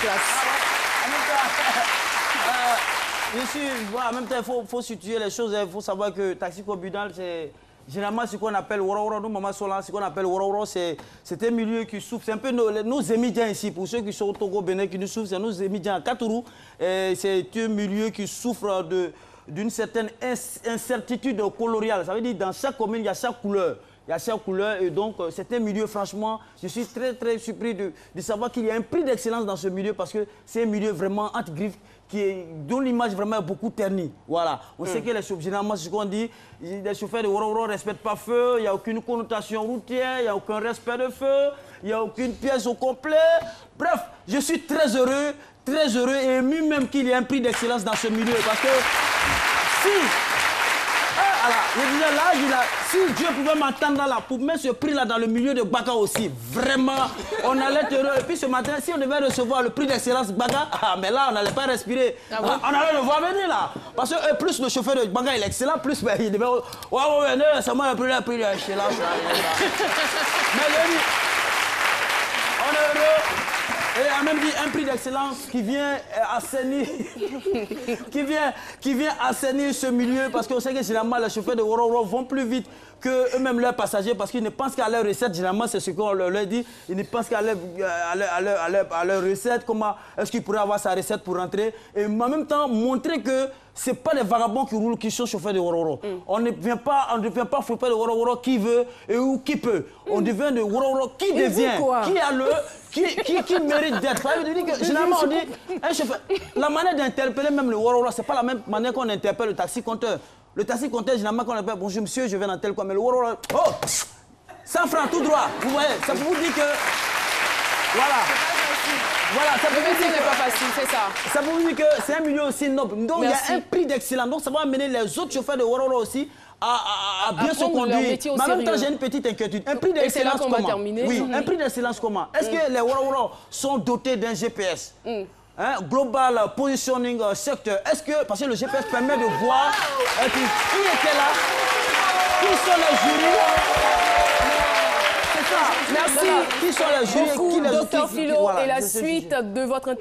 classe. En même temps, il faut situer les choses. Il faut savoir que taxi communal, c'est généralement ce qu'on appelle Woro. Nous, Maman Solan, ce qu'on appelle Woro, c'est un milieu qui souffre. C'est un peu nos émidiens ici. Pour ceux qui sont au Togo, Bénin, qui nous souffrent, c'est nos émidiens à Katourou. C'est un milieu qui souffre d'une certaine incertitude coloniale. Ça veut dire que dans chaque commune, il y a chaque couleur. Il y a chaque couleur et donc c'est un milieu, franchement, je suis très très surpris de savoir qu'il y a un prix d'excellence dans ce milieu parce que c'est un milieu vraiment anti-griffe dont l'image vraiment est beaucoup ternie. Voilà. On sait que les chauffeurs, généralement, c'est ce qu'on dit, les chauffeurs de Woro ne respectent pas feu, il n'y a aucune connotation routière, il n'y a aucun respect de feu, il n'y a aucune pièce au complet. Bref, je suis très heureux et ému même qu'il y ait un prix d'excellence dans ce milieu parce que je disais là, si Dieu pouvait m'entendre là, pour mettre ce prix-là dans le milieu de Baka aussi, vraiment, on allait être heureux. Et puis ce matin, si on devait recevoir le prix d'excellence Baka, mais là, on n'allait pas respirer. On allait le voir venir là. Parce que plus le chauffeur de Baka il est excellent, plus il devait... Ouais, c'est moi le prix d'excellence. Mais on est heureux. Et on a même dit un prix d'excellence qui vient assainir, qui vient assainir ce milieu parce qu'on sait que généralement les chauffeurs de Woro vont plus vite que eux-mêmes leurs passagers parce qu'ils ne pensent qu'à leur recette. Généralement, c'est ce qu'on leur dit. Ils ne pensent qu'à leur recette. Comment est-ce qu'ils pourraient avoir sa recette pour rentrer? Et en même temps, montrer que ce n'est pas des vagabonds qui roulent, qui sont chauffeurs de Woro. On ne vient pas chauffeur de Woro qui veut et ou qui peut. On devient de Woro qui devient, qui mérite d'être. Généralement, on dit, un chauffeur, la manière d'interpeller même le Woro, ce n'est pas la même manière qu'on interpelle le taxi-compteur. Le taxi-compteur, généralement, quand on appelle, bonjour monsieur, je viens dans tel coin, mais le Woro, oh, 100 francs tout droit. Vous voyez, ça vous dit que, voilà, ça vous dit que c'est pas facile, c'est ça. Ça vous dit que c'est un milieu aussi noble. Donc, il y a un prix d'excellence. Donc, ça va amener les autres chauffeurs de Woro aussi à bien se conduire. Mais en même temps, j'ai une petite inquiétude. Un prix d'excellence comment? Oui, un prix d'excellence comment? Est-ce que les Woro sont dotés d'un GPS? Global Positioning Sector. Est-ce que, parce que le GPS permet de voir qui était là, qui sont les jurys. Merci. Qui sont les jurys? Beaucoup, Dr Philo, et la suite de votre interview.